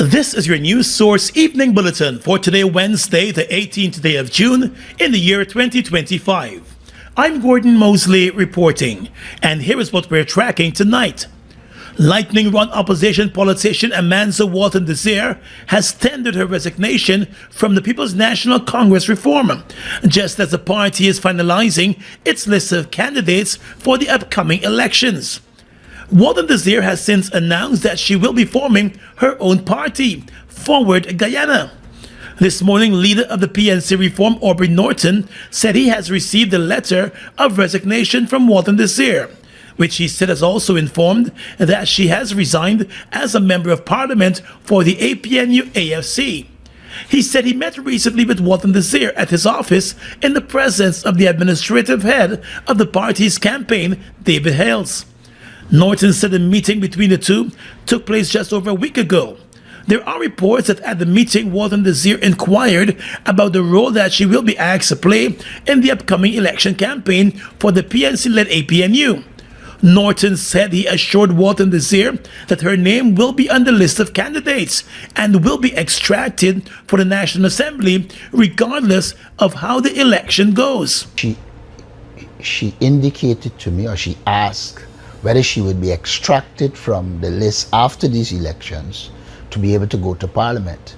This is your news source evening bulletin for today, Wednesday, the 18th day of June in the year 2025. I'm Gordon Mosley reporting, and here is what we're tracking tonight. Lightning-rod opposition politician Amanza Walton-Desir has tendered her resignation from the People's National Congress reform, just as the party is finalizing its list of candidates for the upcoming elections. Walden-Desir has since announced that she will be forming her own party, Forward Guyana. This morning, leader of the PNCR reform, Aubrey Norton, said he has received a letter of resignation from Walton-Desir, which he said has also informed that she has resigned as a member of parliament for the APNU AFC. He said he met recently with Walton-Desir at his office in the presence of the administrative head of the party's campaign, David Hales. Norton said the meeting between the two took place just over a week ago. There are reports that at the meeting, Walton-Desir inquired about the role that she will be asked to play in the upcoming election campaign for the PNC-led APNU. Norton said he assured Walton-Desir that her name will be on the list of candidates and will be extracted for the National Assembly regardless of how the election goes. She indicated to me, or she asked, whether she would be extracted from the list after these elections to be able to go to Parliament.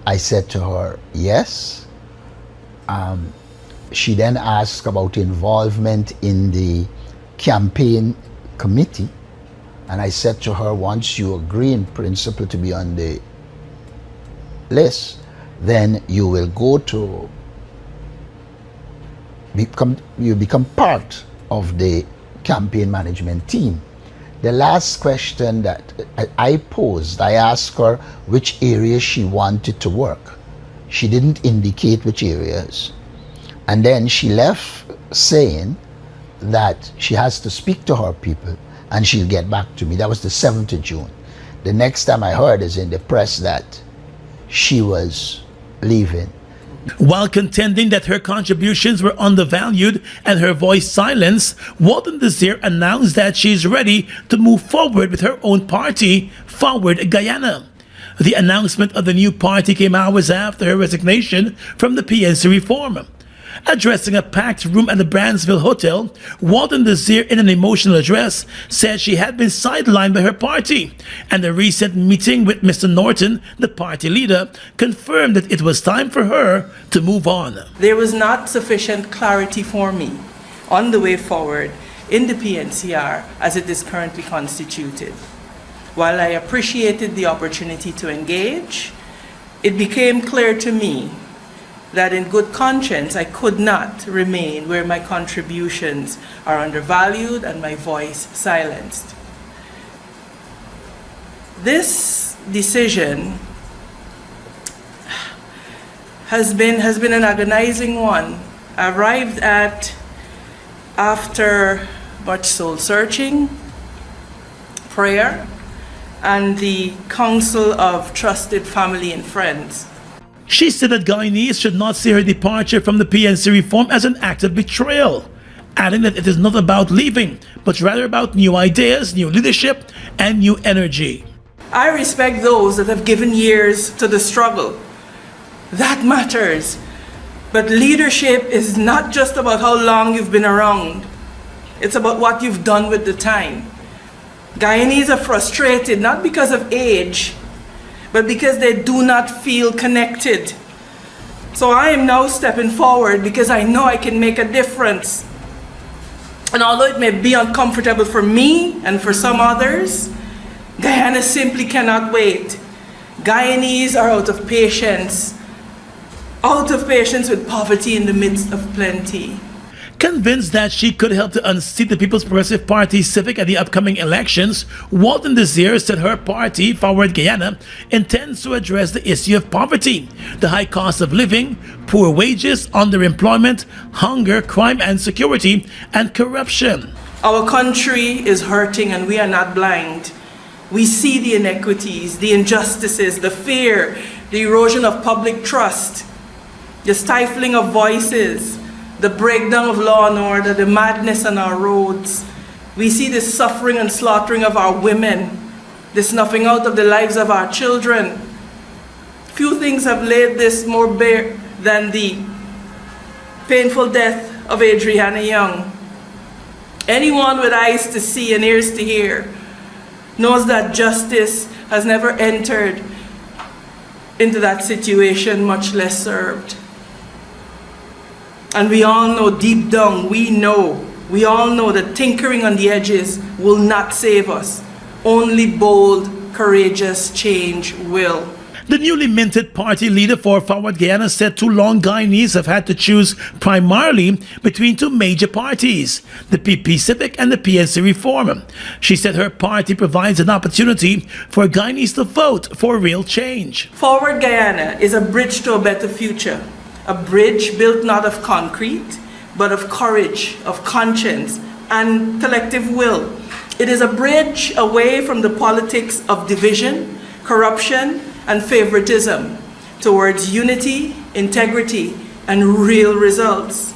I said to her, yes. She then asked about involvement in the campaign committee, and I said to her, once you agree in principle to be on the list, then you will go to become part of the campaign management team. The last question that I posed, I asked her which areas she wanted to work. She didn't indicate which areas. And then she left saying that she has to speak to her people and she'll get back to me. That was the 7th of June. The next time I heard is in the press that she was leaving. While contending that her contributions were undervalued and her voice silenced, Walton-Desir announced that she is ready to move forward with her own party, Forward Guyana. The announcement of the new party came hours after her resignation from the PNC reform. Addressing a packed room at the Brandsville Hotel, Walton-Desir, in an emotional address, said she had been sidelined by her party, and a recent meeting with Mr. Norton, the party leader, confirmed that it was time for her to move on. There was not sufficient clarity for me on the way forward in the PNCR as it is currently constituted. While I appreciated the opportunity to engage, it became clear to me that in good conscience I could not remain where my contributions are undervalued and my voice silenced. This decision has been an agonizing one. I arrived at after much soul searching, prayer, and the counsel of trusted family and friends. She said that Guyanese should not see her departure from the PNC reform as an act of betrayal, adding that it is not about leaving, but rather about new ideas, new leadership, and new energy. I respect those that have given years to the struggle. That matters. But leadership is not just about how long you've been around. It's about what you've done with the time. Guyanese are frustrated, not because of age, but because they do not feel connected. So I am now stepping forward because I know I can make a difference. And although it may be uncomfortable for me and for some others, Guyana simply cannot wait. Guyanese are out of patience with poverty in the midst of plenty. Convinced that she could help to unseat the People's Progressive Party Civic at the upcoming elections, Walton Desir said her party, Forward Guyana, intends to address the issue of poverty, the high cost of living, poor wages, underemployment, hunger, crime and security, and corruption. Our country is hurting and we are not blind. We see the inequities, the injustices, the fear, the erosion of public trust, the stifling of voices, the breakdown of law and order, the madness on our roads. We see the suffering and slaughtering of our women, the snuffing out of the lives of our children, Few things have laid this more bare than the painful death of Adriana Young. Anyone with eyes to see and ears to hear knows that justice has never entered into that situation, much less served. And we all know deep down, we all know that tinkering on the edges will not save us. Only bold, courageous change will. The newly minted party leader for Forward Guyana said too long Guyanese have had to choose primarily between two major parties, the PP Civic and the PNC Reform. She said her party provides an opportunity for Guyanese to vote for real change. Forward Guyana is a bridge to a better future, a bridge built not of concrete, but of courage, of conscience, and collective will. It is a bridge away from the politics of division, corruption, and favoritism towards unity, integrity, and real results.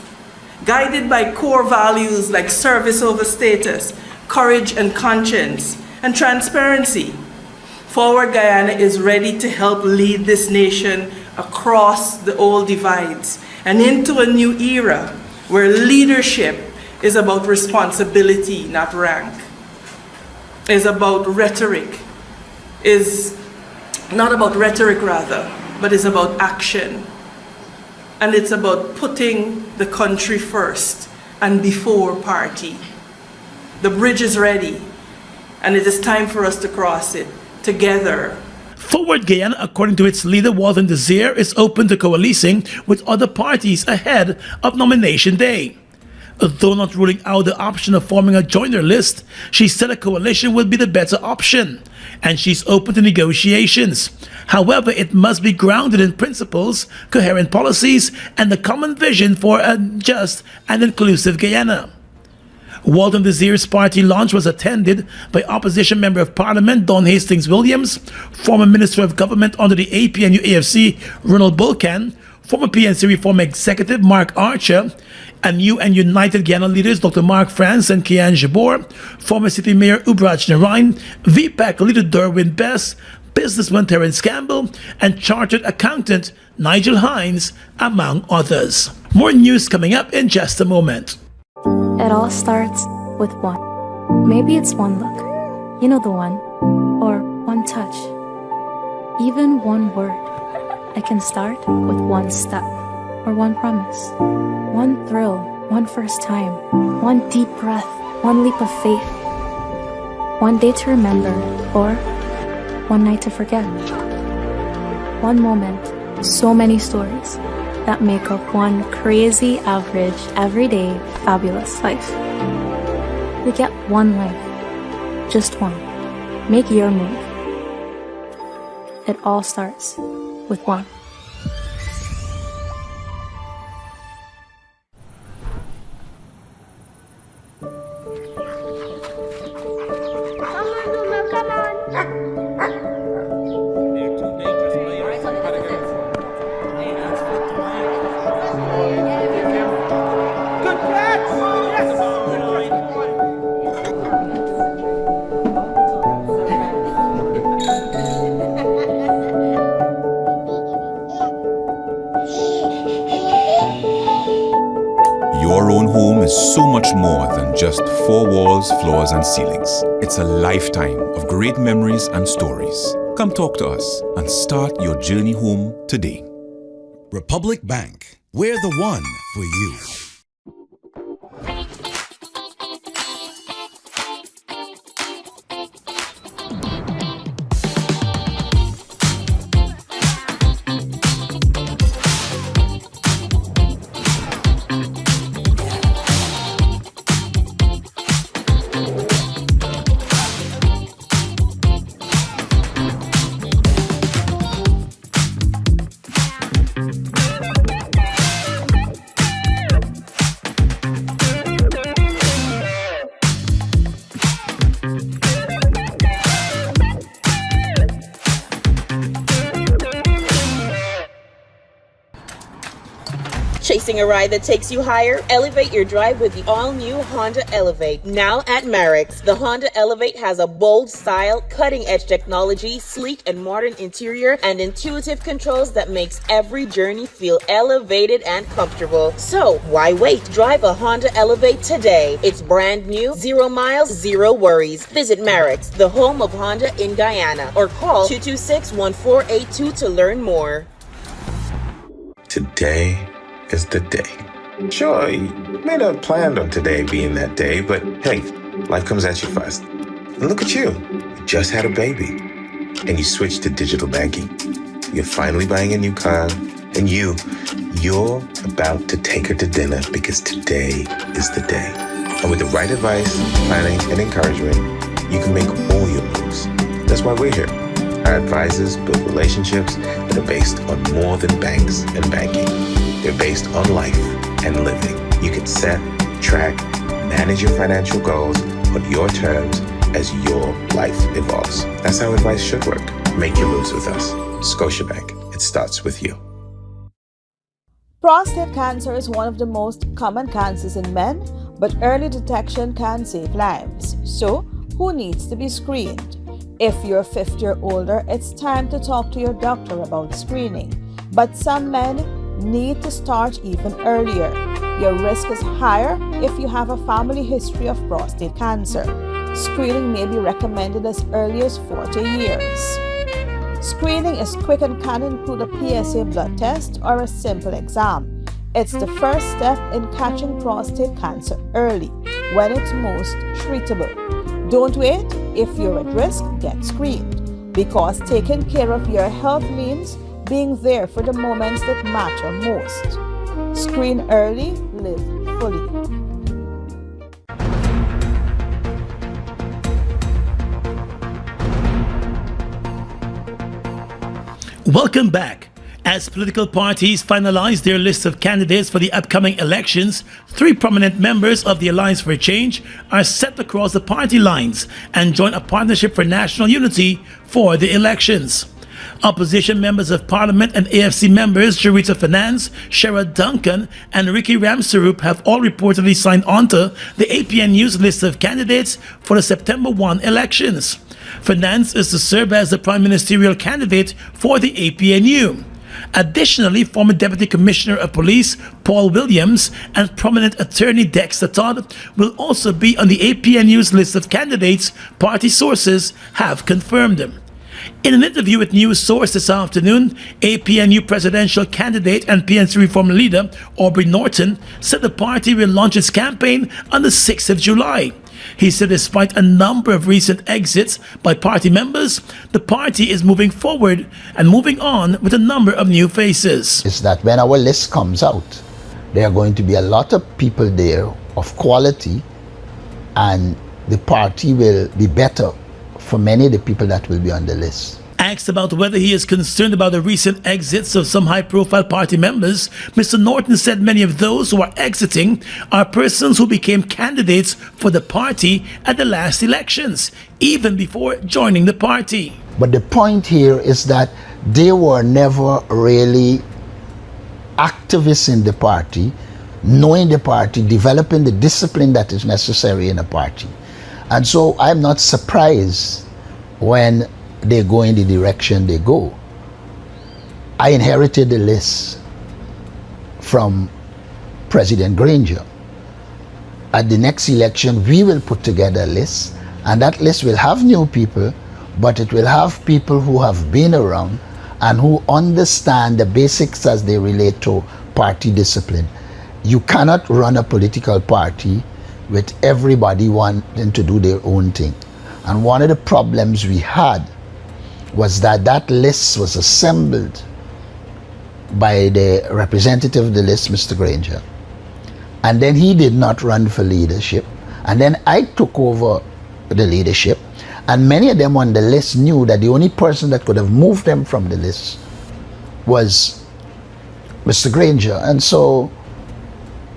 Guided by core values like service over status, courage and conscience, and transparency, Forward Guyana is ready to help lead this nation across the old divides and into a new era where leadership is about responsibility, not rank, is about rhetoric, is not about rhetoric rather, but it's about action. And it's about putting the country first and before party. The bridge is ready, and it is time for us to cross it together. Forward Guyana, according to its leader Walden Desir, is open to coalescing with other parties ahead of nomination day. Though not ruling out the option of forming a joiner list, she said a coalition would be the better option, and she's open to negotiations. However, it must be grounded in principles, coherent policies, and the common vision for a just and inclusive Guyana. Walton-Desir's party launch was attended by opposition Member of Parliament Don Hastings Williams, former Minister of Government under the APNU AFC Ronald Bulcan, former PNC Reform Executive Mark Archer, and new and United Guyana leaders Dr. Mark France and Kian Jabor, former City Mayor Ubraj Narain, VPAC leader Derwin Bess, businessman Terence Campbell, and chartered accountant Nigel Hines, among others. More news coming up in just a moment. It all starts with one. Maybe it's one look, you know the one, or one touch, even one word. It can start with one step, or one promise, one thrill, one first time, one deep breath, one leap of faith, one day to remember, or one night to forget. One moment, so many stories that make up one crazy, average, everyday, fabulous life. We get one life, just one. Make your move. It all starts with one. Your own home is so much more than just four walls, floors, and ceilings. It's a lifetime of great memories and stories. Come talk to us and start your journey home today. Republic Bank, we're the one for you. Chasing a ride that takes you higher? Elevate your drive with the all-new Honda Elevate. Now at Merrick's, the Honda Elevate has a bold style, cutting-edge technology, sleek and modern interior, and intuitive controls that makes every journey feel elevated and comfortable. So, why wait? Drive a Honda Elevate today. It's brand new, 0 miles, 0 worries. Visit Merrick's, the home of Honda in Guyana, or call 226-1482 to learn more. Today is the day. Sure, you may not have planned on today being that day, but hey, life comes at you fast. And look at you. You just had a baby. And you switched to digital banking. You're finally buying a new car. And you're about to take her to dinner because today is the day. And with the right advice, planning, and encouragement, you can make all your moves. That's why we're here. Our advisors build relationships that are based on more than banks and banking. They're based on life and living. You can set, track, manage your financial goals on your terms as your life evolves. That's how advice should work. Make your moves with us. Scotiabank, it starts with you. Prostate cancer is one of the most common cancers in men, but early detection can save lives. So, who needs to be screened? If you're 50 or older, it's time to talk to your doctor about screening. But some men need to start even earlier. Your risk is higher if you have a family history of prostate cancer. Screening may be recommended as early as 40 years. Screening is quick and can include a PSA blood test or a simple exam. It's the first step in catching prostate cancer early, when it's most treatable. Don't wait. If you're at risk, get screened, because taking care of your health means being there for the moments that matter most. Screen early, live fully. Welcome back. As political parties finalize their list of candidates for the upcoming elections, 3 prominent members of the Alliance for Change are set to cross the party lines and join a partnership for national unity for the elections. Opposition members of Parliament and AFC members Charita Finance, Sherrod Duncan, and Ricky Ramsarup have all reportedly signed onto the APNU's list of candidates for the September 1 elections. Finance is to serve as the prime ministerial candidate for the APNU. Additionally, former Deputy Commissioner of Police Paul Williams and prominent attorney Dexter Todd will also be on the APNU's list of candidates, party sources have confirmed them. In an interview with News Source this afternoon, APNU presidential candidate and PNC Reform leader Aubrey Norton said the party will launch its campaign on the 6th of July. He said despite a number of recent exits by party members, the party is moving forward and moving on with a number of new faces. Is that when our list comes out, there are going to be a lot of people there of quality, and the party will be better for many of the people that will be on the list. Asked about whether he is concerned about the recent exits of some high-profile party members, Mr. Norton said many of those who are exiting are persons who became candidates for the party at the last elections, even before joining the party. But the point here is that they were never really activists in the party, knowing the party, developing the discipline that is necessary in a party. And so I'm not surprised when they go in the direction they go. I inherited the list from President Granger. At the next election, we will put together a list, and that list will have new people, but it will have people who have been around and who understand the basics as they relate to party discipline. You cannot run a political party with everybody wanting to do their own thing. And one of the problems we had was that that list was assembled by the representative of the list, Mr. Granger. And then he did not run for leadership. And then I took over the leadership. And many of them on the list knew that the only person that could have moved them from the list was Mr. Granger. And so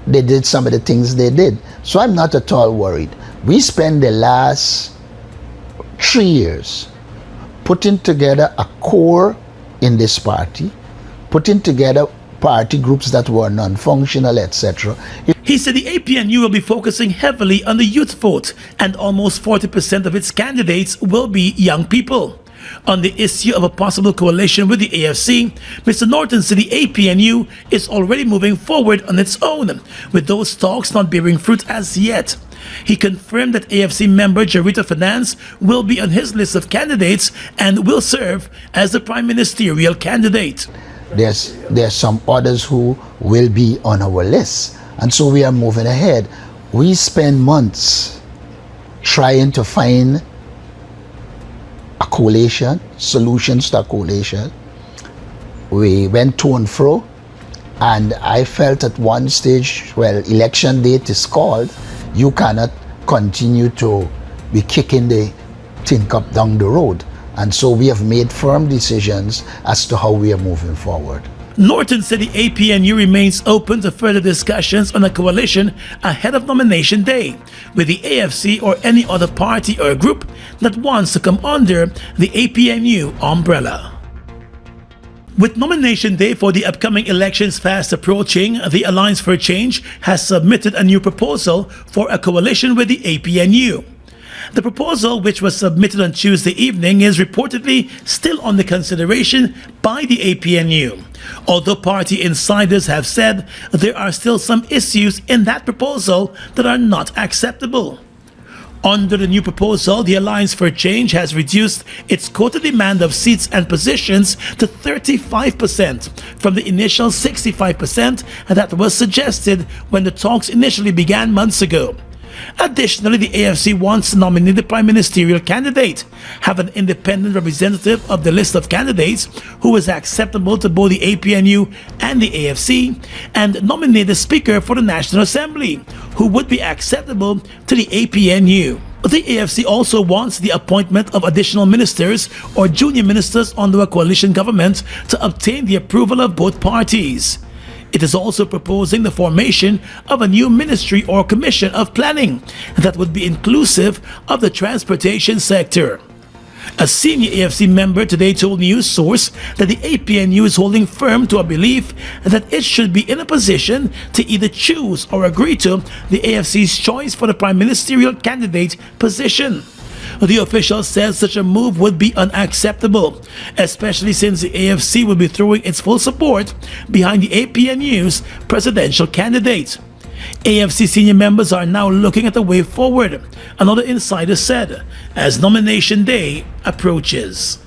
they did some of the things they did. So I'm not at all worried. We spent the last 3 years putting together a core in this party, putting together party groups that were non-functional, etc. He said the APNU will be focusing heavily on the youth vote, and almost 40% of its candidates will be young people. On the issue of a possible coalition with the AFC, Mr. Norton said the APNU is already moving forward on its own, with those talks not bearing fruit as yet. He confirmed that AFC member Jarita Finance will be on his list of candidates and will serve as the prime ministerial candidate. There's some others who will be on our list, and so we are moving ahead. We spend months trying to find a coalition, solutions to a coalition. We went to and fro, and I felt at one stage, well, election date is called, you cannot continue to be kicking the tin cup down the road. And so we have made firm decisions as to how we are moving forward. Norton said the APNU remains open to further discussions on a coalition ahead of nomination day with the AFC or any other party or group that wants to come under the APNU umbrella. With nomination day for the upcoming elections fast approaching, the Alliance for Change has submitted a new proposal for a coalition with the APNU. The proposal, which was submitted on Tuesday evening, is reportedly still under consideration by the APNU. Although party insiders have said there are still some issues in that proposal that are not acceptable. Under the new proposal, the Alliance for Change has reduced its quota demand of seats and positions to 35% from the initial 65% that was suggested when the talks initially began months ago. Additionally, the AFC wants to nominate the prime ministerial candidate, have an independent representative of the list of candidates who is acceptable to both the APNU and the AFC, and nominate the Speaker for the National Assembly, who would be acceptable to the APNU. The AFC also wants the appointment of additional ministers or junior ministers under a coalition government to obtain the approval of both parties. It is also proposing the formation of a new ministry or commission of planning that would be inclusive of the transportation sector. A senior AFC member today told News Source that the APNU is holding firm to a belief that it should be in a position to either choose or agree to the AFC's choice for the prime ministerial candidate position. The official says such a move would be unacceptable, especially since the AFC will be throwing its full support behind the APNU's presidential candidate. AFC senior members are now looking at the way forward, another insider said, as nomination day approaches.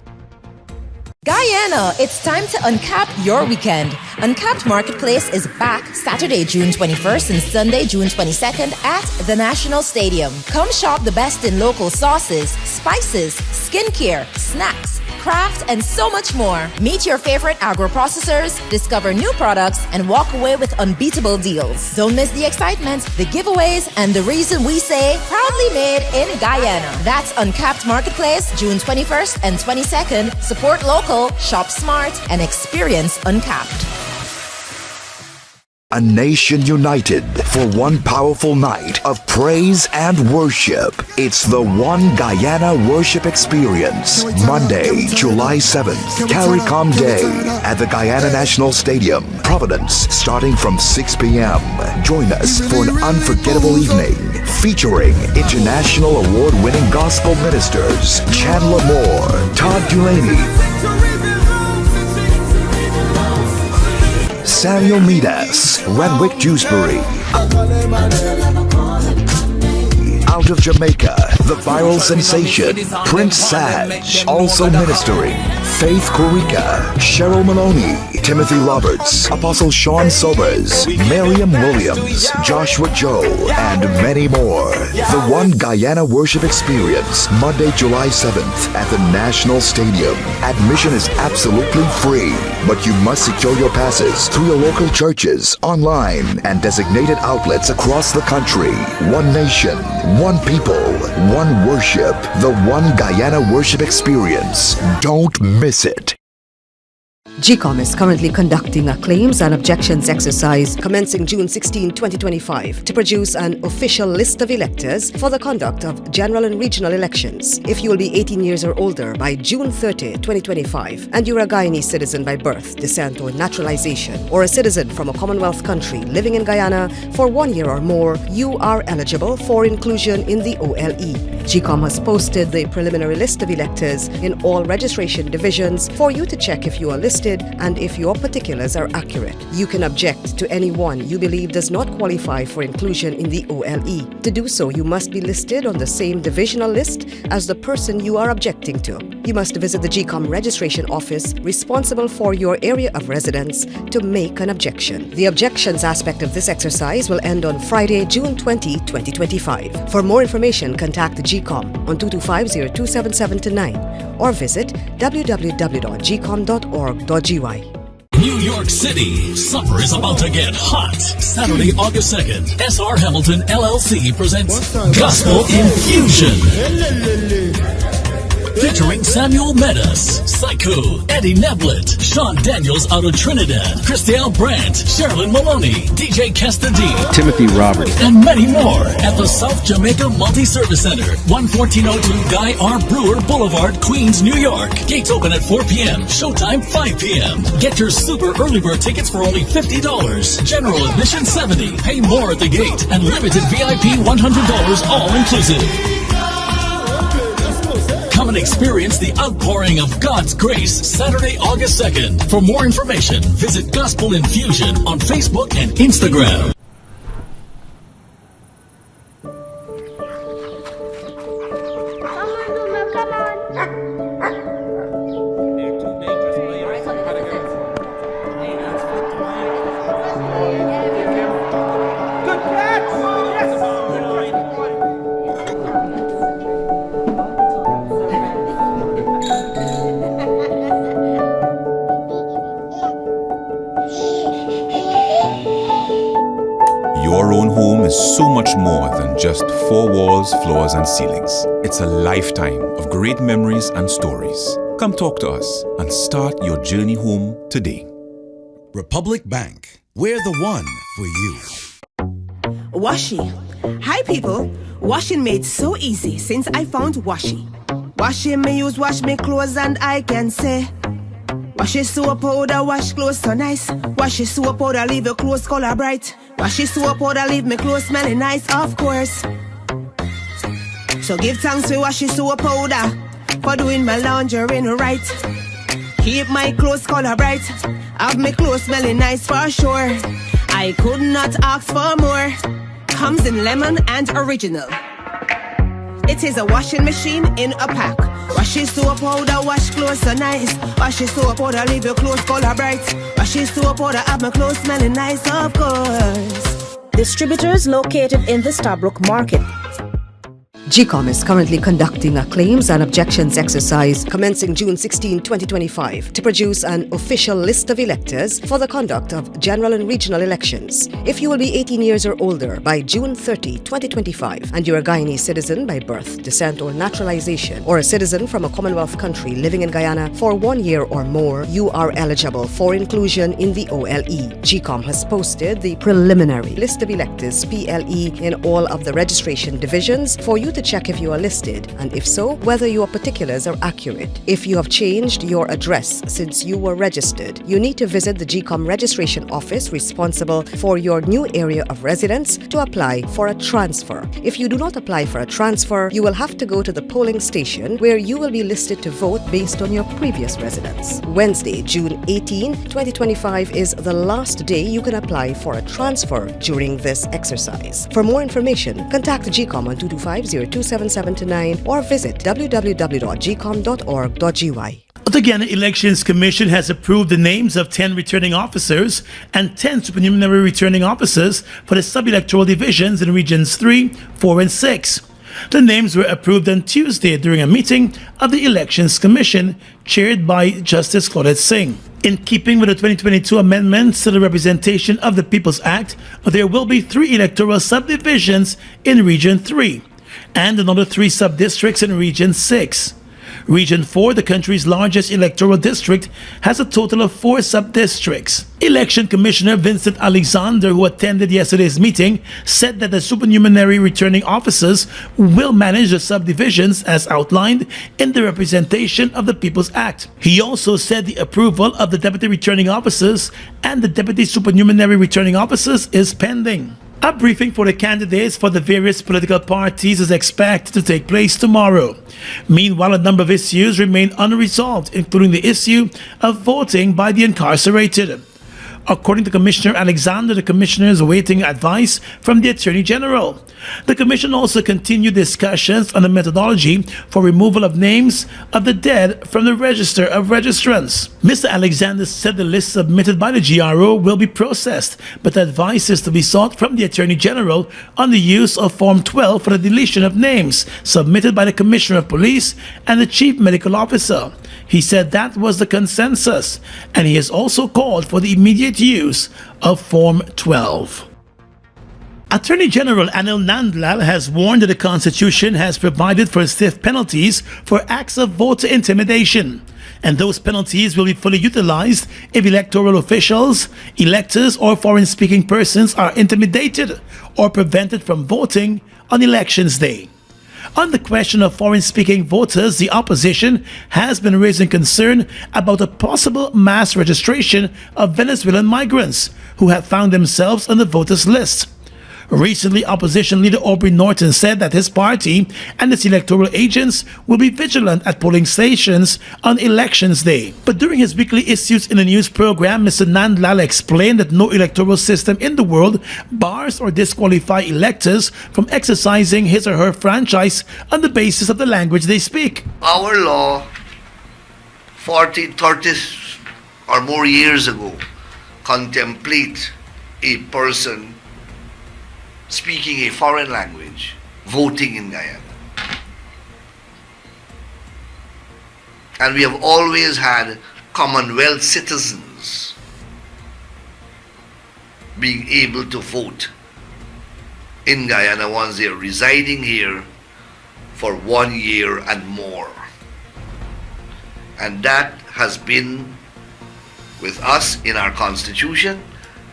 Guyana, it's time to uncap your weekend. Uncapped Marketplace is back Saturday, June 21st and Sunday, June 22nd at the National Stadium. Come shop the best in local sauces, spices, skincare, snacks, craft, and so much more. Meet your favorite agro-processors, discover new products, and walk away with unbeatable deals. Don't miss the excitement, the giveaways, and the reason we say proudly made in Guyana. That's Uncapped Marketplace, June 21st and 22nd. Support local, shop smart, and experience Uncapped. A nation united for one powerful night of praise and worship. It's the One Guyana Worship Experience. Monday, July 7th, CARICOM Day at the Guyana National Stadium, Providence, starting from 6 p.m. Join us for an unforgettable evening featuring international award-winning gospel ministers Chandler Moore, Todd Dulaney, Samuel Midas, Renwick Dewsbury. Out of Jamaica, the viral sensation, Prince Saj, also ministering, Faith Korika, Cheryl Maloney, Timothy Roberts, Apostle Sean Sobers, Miriam Williams, Joshua Joe, and many more. The One Guyana Worship Experience, Monday, July 7th at the National Stadium. Admission is absolutely free, but you must secure your passes through your local churches, online, and designated outlets across the country. One nation, one people, one worship. The One Guyana Worship Experience. Don't miss it. GCOM is currently conducting a claims and objections exercise commencing June 16, 2025 to produce an official list of electors for the conduct of general and regional elections. If you will be 18 years or older by June 30, 2025 and you're a Guyanese citizen by birth, descent or naturalization, or a citizen from a Commonwealth country living in Guyana for 1 year or more, you are eligible for inclusion in the OLE. GCOM has posted the preliminary list of electors in all registration divisions for you to check if you are listed and if your particulars are accurate. You can object to anyone you believe does not qualify for inclusion in the OLE. To do so, you must be listed on the same divisional list as the person you are objecting to. You must visit the GCOM registration office responsible for your area of residence to make an objection. The objections aspect of this exercise will end on Friday, June 20, 2025. For more information, contact the GCOM on 225-0277-9 or visit www.gcom.org.gy. New York City, summer is about to get hot. Saturday, August 2nd, SR Hamilton LLC presents Gospel Infusion. Featuring Samuel Medas, Psycho, Eddie Neblett, Sean Daniels out of Trinidad, Christelle Brandt, Sherilyn Maloney, DJ Kesta D, Timothy Roberts, and many more at the South Jamaica Multi-Service Center, 11402 Guy R. Brewer Boulevard, Queens, New York. Gates open at 4 p.m., showtime 5 p.m. Get your super early bird tickets for only $50. General admission $70. Pay more at the gate, and limited VIP $100 all inclusive. Come and experience the outpouring of God's grace Saturday, August 2nd. For more information, visit Gospel Infusion on Facebook and Instagram. Your own home is so much more than just four walls, floors, and ceilings. It's a lifetime of great memories and stories. Come talk to us and start your journey home today. Republic Bank. We're the one for you. Washi. Hi people. Washing made so easy since I found Washi. Washing me use wash me clothes and I can say wash your soap powder, wash clothes so nice. Wash your soap powder, leave your clothes color bright. Wash your soap powder, leave me clothes smelling nice, of course. So give thanks for wash your soap powder for doing my laundry right. Keep my clothes color bright, have me clothes smelling nice for sure. I could not ask for more. Comes in lemon and original. It is a washing machine in a pack. Wash your soap powder, wash clothes so nice. Wash your soap powder, leave your clothes color bright. Wash your soap powder, have my clothes smelling nice, of course. Distributors located in the Starbrook Market. GCOM is currently conducting a claims and objections exercise commencing June 16, 2025 to produce an official list of electors for the conduct of general and regional elections. If you will be 18 years or older by June 30, 2025 and you're a Guyanese citizen by birth, descent or naturalization, or a citizen from a Commonwealth country living in Guyana for 1 year or more, you are eligible for inclusion in the OLE. GCOM has posted the preliminary list of electors PLE in all of the registration divisions for you to check if you are listed, and if so, whether your particulars are accurate. If you have changed your address since you were registered, you need to visit the GCOM registration office responsible for your new area of residence to apply for a transfer. If you do not apply for a transfer, you will have to go to the polling station where you will be listed to vote based on your previous residence. Wednesday, June 18, 2025 is the last day you can apply for a transfer during this exercise. For more information, contact GCOM on 225-0277-9 or visit www.gcom.org.gy. The Guyana Elections Commission has approved the names of 10 returning officers and 10 supernumerary returning officers for the sub-electoral divisions in Regions 3, 4, and 6. The names were approved on Tuesday during a meeting of the Elections Commission chaired by Justice Claudette Singh. In keeping with the 2022 amendments to the Representation of the People's Act, there will be 3 electoral subdivisions in Region 3 and another 3 sub-districts in Region 6. Region 4, the country's largest electoral district, has a total of 4 sub-districts. Election Commissioner Vincent Alexander, who attended yesterday's meeting, said that the supernumerary returning officers will manage the subdivisions as outlined in the Representation of the People's Act. He also said the approval of the deputy returning officers and the deputy supernumerary returning officers is pending. A briefing for the candidates for the various political parties is expected to take place tomorrow. Meanwhile, a number of issues remain unresolved, including the issue of voting by the incarcerated. According to Commissioner Alexander, the Commissioner is awaiting advice from the Attorney General. The Commission also continued discussions on the methodology for removal of names of the dead from the Register of Registrants. Mr. Alexander said the list submitted by the GRO will be processed, but advice is to be sought from the Attorney General on the use of Form 12 for the deletion of names submitted by the Commissioner of Police and the Chief Medical Officer. He said that was the consensus, and he has also called for the immediate use of Form 12. Attorney General Anil Nandlal has warned that the Constitution has provided for stiff penalties for acts of voter intimidation, and those penalties will be fully utilized if electoral officials, electors, or foreign-speaking persons are intimidated or prevented from voting on Elections Day. On the question of foreign-speaking voters, the opposition has been raising concern about a possible mass registration of Venezuelan migrants who have found themselves on the voters' list. Recently, opposition leader Aubrey Norton said that his party and its electoral agents will be vigilant at polling stations on Elections Day. But during his weekly Issues in the News program, Mr. Nandlal explained that no electoral system in the world bars or disqualifies electors from exercising his or her franchise on the basis of the language they speak. Our law, 40, 30 or more years ago, contemplate a person speaking a foreign language, voting in Guyana. And we have always had Commonwealth citizens being able to vote in Guyana once they are residing here for 1 year and more. And that has been with us in our Constitution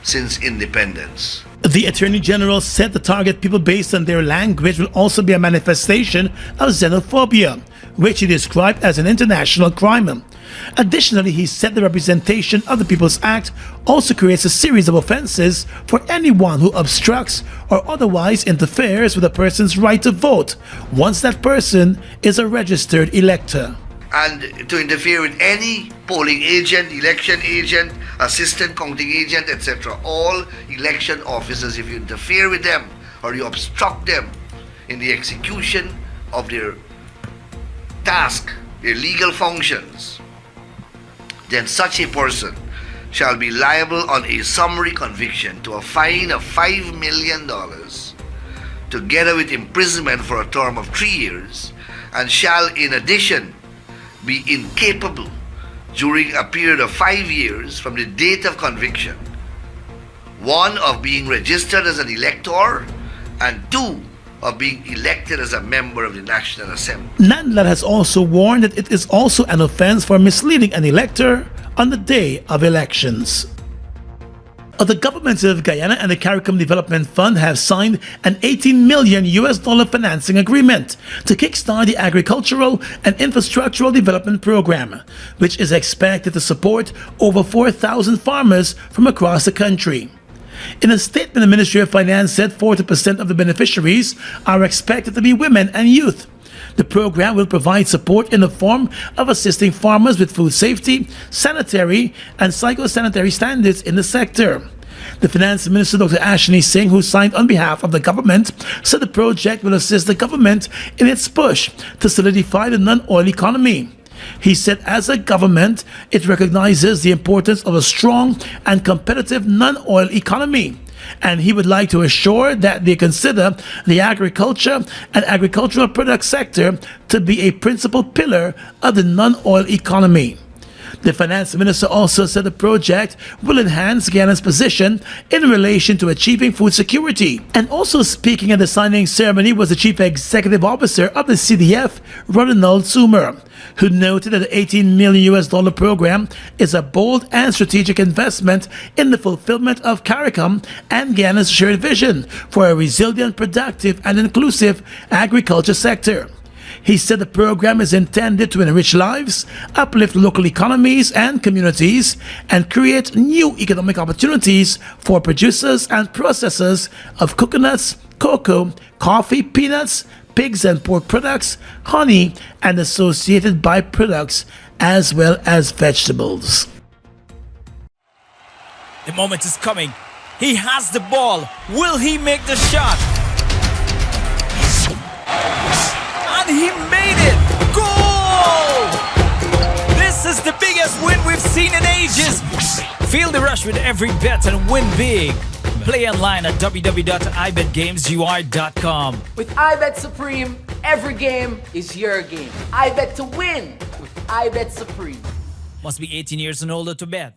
since independence. The Attorney General said the target people based on their language will also be a manifestation of xenophobia, which he described as an international crime. Additionally, he said the Representation of the People's Act also creates a series of offenses for anyone who obstructs or otherwise interferes with a person's right to vote once that person is a registered elector. And to interfere with any polling agent, election agent, assistant counting agent, etc. All election officers, if you interfere with them or you obstruct them in the execution of their task, their legal functions, then such a person shall be liable on a summary conviction to a fine of $5 million, together with imprisonment for a term of 3 years, and shall in addition be incapable during a period of 5 years from the date of conviction, 1, of being registered as an elector, and 2, of being elected as a member of the National Assembly. Nandlal has also warned that it is also an offense for misleading an elector on the day of elections. The governments of Guyana and the CARICOM Development Fund have signed an $18 million financing agreement to kickstart the agricultural and infrastructural development program, which is expected to support over 4,000 farmers from across the country. In a statement, the Ministry of Finance said 40% of the beneficiaries are expected to be women and youth. The program will provide support in the form of assisting farmers with food safety, sanitary, and psychosanitary standards in the sector. The Finance Minister, Dr. Ashni Singh, who signed on behalf of the government, said the project will assist the government in its push to solidify the non-oil economy. He said as a government, it recognizes the importance of a strong and competitive non-oil economy, and he would like to assure that they consider the agriculture and agricultural product sector to be a principal pillar of the non-oil economy. The finance minister also said the project will enhance Guyana's position in relation to achieving food security. And also speaking at the signing ceremony was the Chief Executive Officer of the CDF, Ronald Sumer, who noted that the $18 million program is a bold and strategic investment in the fulfillment of CARICOM and Guyana's shared vision for a resilient, productive, and inclusive agriculture sector. He said the program is intended to enrich lives, uplift local economies and communities, and create new economic opportunities for producers and processors of coconuts, cocoa, coffee, peanuts, pigs and pork products, honey, and associated byproducts, as well as vegetables. The moment is coming. He has the ball. Will he make the shot? And he made it! Goal! This is the biggest win we've seen in ages. Feel the rush with every bet and win big. Play online at www.ibetgamesur.com. With iBet Supreme, every game is your game. iBet to win with iBet Supreme. Must be 18 years and older to bet.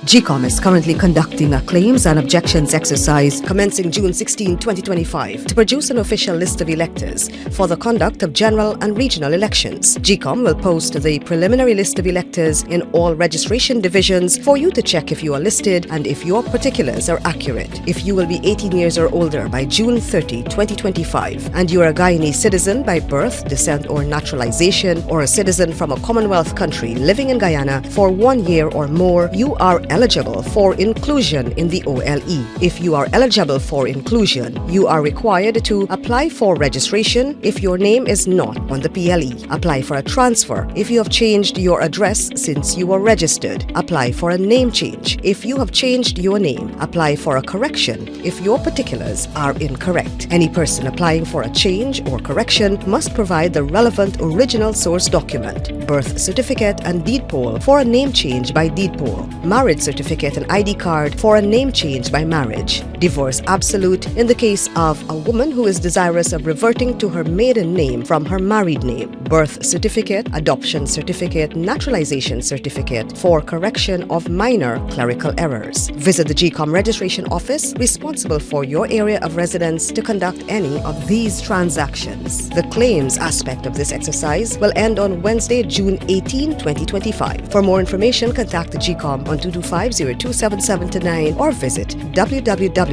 GCOM is currently conducting a claims and objections exercise commencing June 16, 2025 to produce an official list of electors for the conduct of general and regional elections. GCOM will post the preliminary list of electors in all registration divisions for you to check if you are listed and if your particulars are accurate. If you will be 18 years or older by June 30, 2025 and you are a Guyanese citizen by birth, descent or naturalization or a citizen from a Commonwealth country living in Guyana for 1 year or more, you are eligible for inclusion in the OLE. If you are eligible for inclusion, you are required to apply for registration if your name is not on the PLE. Apply for a transfer if you have changed your address since you were registered. Apply for a name change if you have changed your name. Apply for a correction if your particulars are incorrect. Any person applying for a change or correction must provide the relevant original source document, birth certificate and deed poll for a name change by deed poll, marriage certificate and ID card for a name change by marriage, divorce absolute in the case of a woman who is desirous of reverting to her maiden name from her married name, birth certificate, adoption certificate, naturalization certificate for correction of minor clerical errors. Visit the GCOM registration office responsible for your area of residence to conduct any of these transactions. The claims aspect of this exercise will end on Wednesday, June 18, 2025. For more information, contact the GCOM on 225-027729 or visit www.gcom.org.gy.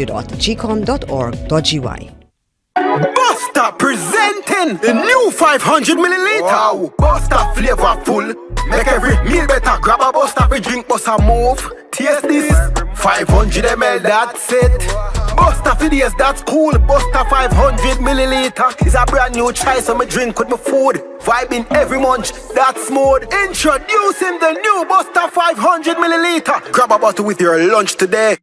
Buster presenting the new 500 milliliter. Wow, Buster flavorful. Make every meal better. Grab a Buster for drink, Buster move. Taste this. 500 ml, that's it. Buster for days, that's cool. Buster 500 milliliter is a brand new choice of my drink with my food. Vibing every munch, that's smooth. Introducing the new Buster 500 milliliter. Grab a bottle with your lunch today.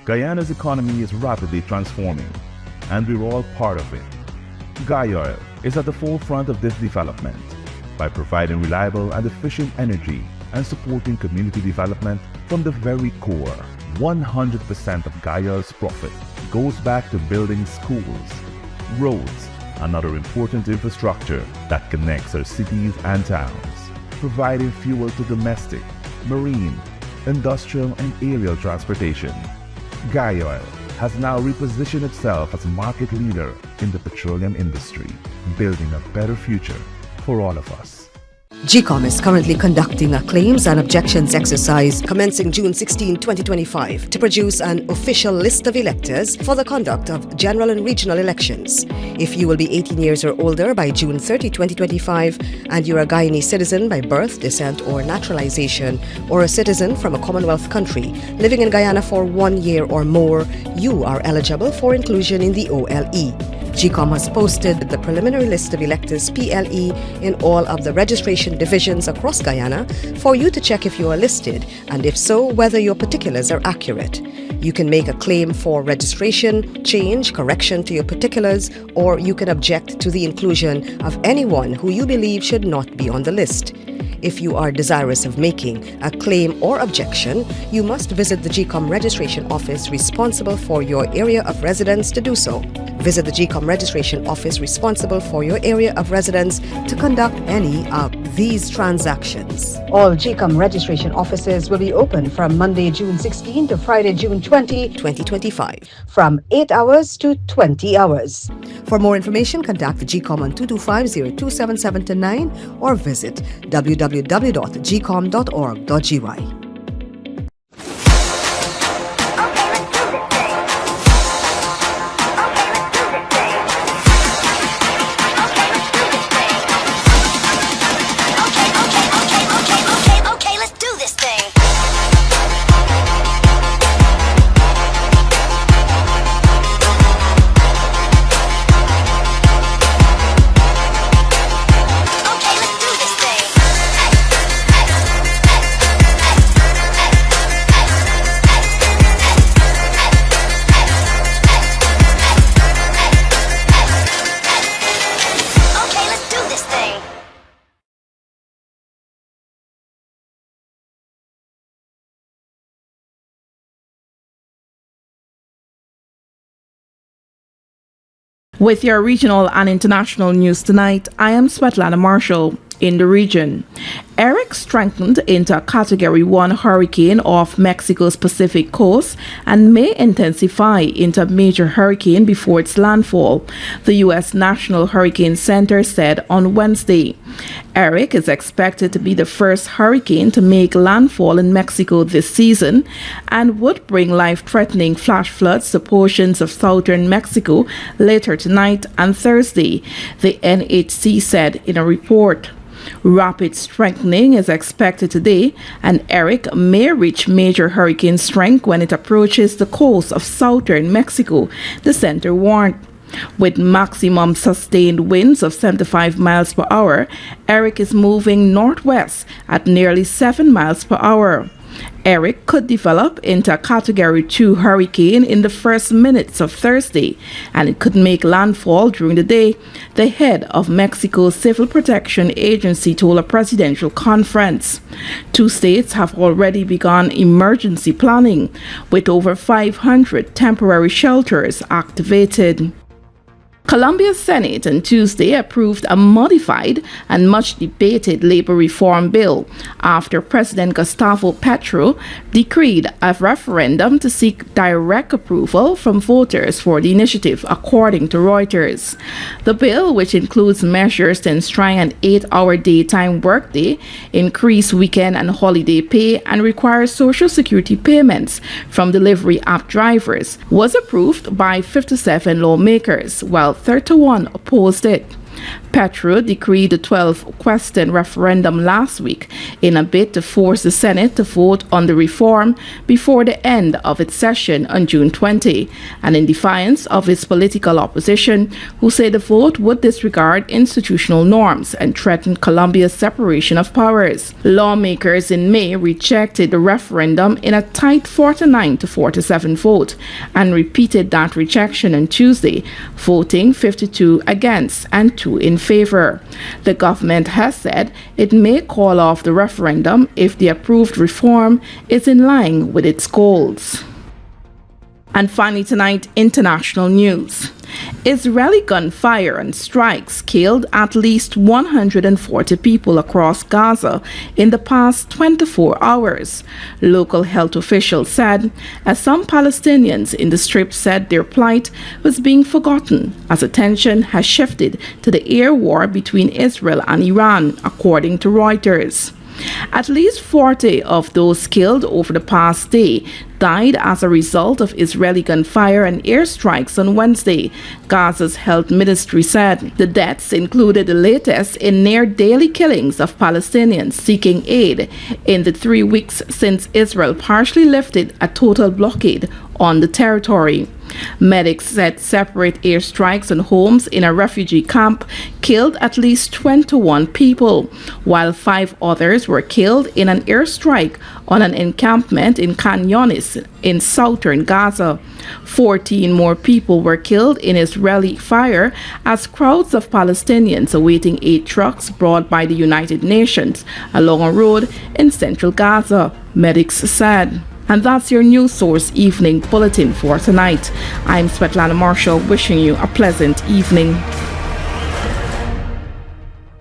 Guyana's economy is rapidly transforming, and we're all part of it. Gaia is at the forefront of this development by providing reliable and efficient energy and supporting community development from the very core. 100% of Gaia's profit goes back to building schools, roads, and other important infrastructure that connects our cities and towns, providing fuel to domestic, marine, industrial, and aerial transportation. Gaia has now repositioned itself as a market leader in the petroleum industry, building a better future for all of us. GCOM is currently conducting a claims and objections exercise commencing June 16, 2025 to produce an official list of electors for the conduct of general and regional elections. If you will be 18 years or older by June 30, 2025 and you're a Guyanese citizen by birth, descent or naturalization or a citizen from a Commonwealth country living in Guyana for 1 year or more, you are eligible for inclusion in the OLE. GCOM has posted the preliminary list of electors PLE in all of the registration divisions across Guyana for you to check if you are listed and if so, whether your particulars are accurate. You can make a claim for registration, change, correction to your particulars, or you can object to the inclusion of anyone who you believe should not be on the list. If you are desirous of making a claim or objection, you must visit the GCOM registration office responsible for your area of residence to do so. Visit the GCOM registration office responsible for your area of residence to conduct any of these transactions. All GCOM registration offices will be open from Monday, June 16 to Friday, June 20, 2025, from 8 hours to 20 hours. For more information, contact the GCOM on 225-0277-9 or visit www.gcom.org.gy. With your regional and international news tonight, I am Svetlana Marshall. In the region, Eric strengthened into a Category 1 hurricane off Mexico's Pacific coast and may intensify into a major hurricane before its landfall, the U.S. National Hurricane Center said on Wednesday. Eric is expected to be the first hurricane to make landfall in Mexico this season and would bring life-threatening flash floods to portions of southern Mexico later tonight and Thursday, the NHC said in a report. Rapid strengthening is expected today, and Eric may reach major hurricane strength when it approaches the coast of southern Mexico, the center warned. With maximum sustained winds of 75 miles per hour, Eric is moving northwest at nearly 7 miles per hour. Eric could develop into a Category 2 hurricane in the first minutes of Thursday, and it could make landfall during the day, the head of Mexico's Civil Protection Agency told a presidential conference. 2 states have already begun emergency planning, with over 500 temporary shelters activated. Colombia's Senate on Tuesday approved a modified and much debated labor reform bill after President Gustavo Petro decreed a referendum to seek direct approval from voters for the initiative, according to Reuters. The bill, which includes measures to enshrine an 8-hour daytime workday, increase weekend and holiday pay, and require Social Security payments from delivery app drivers, was approved by 57 lawmakers, while 31 opposed it. Petro decreed a 12-question referendum last week in a bid to force the Senate to vote on the reform before the end of its session on June 20, and in defiance of its political opposition, who say the vote would disregard institutional norms and threaten Colombia's separation of powers. Lawmakers in May rejected the referendum in a tight 49-47 vote and repeated that rejection on Tuesday, voting 52 against and 2 in favor. The government has said it may call off the referendum if the approved reform is in line with its goals. And finally tonight, international news. Israeli gunfire and strikes killed at least 140 people across Gaza in the past 24 hours, local health officials said, as some Palestinians in the Strip said their plight was being forgotten as attention has shifted to the air war between Israel and Iran, according to Reuters. At least 40 of those killed over the past day died as a result of Israeli gunfire and airstrikes on Wednesday, Gaza's health ministry said. The deaths included the latest in near-daily killings of Palestinians seeking aid in the 3 weeks since Israel partially lifted a total blockade on the territory. Medics said separate airstrikes on homes in a refugee camp killed at least 21 people, while 5 others were killed in an airstrike on an encampment in Khan Younis in southern Gaza. 14 more people were killed in Israeli fire as crowds of Palestinians awaiting aid trucks brought by the United Nations along a road in central Gaza, medics said. And that's your News Source Evening Bulletin for tonight. I'm Svetlana Marshall, wishing you a pleasant evening.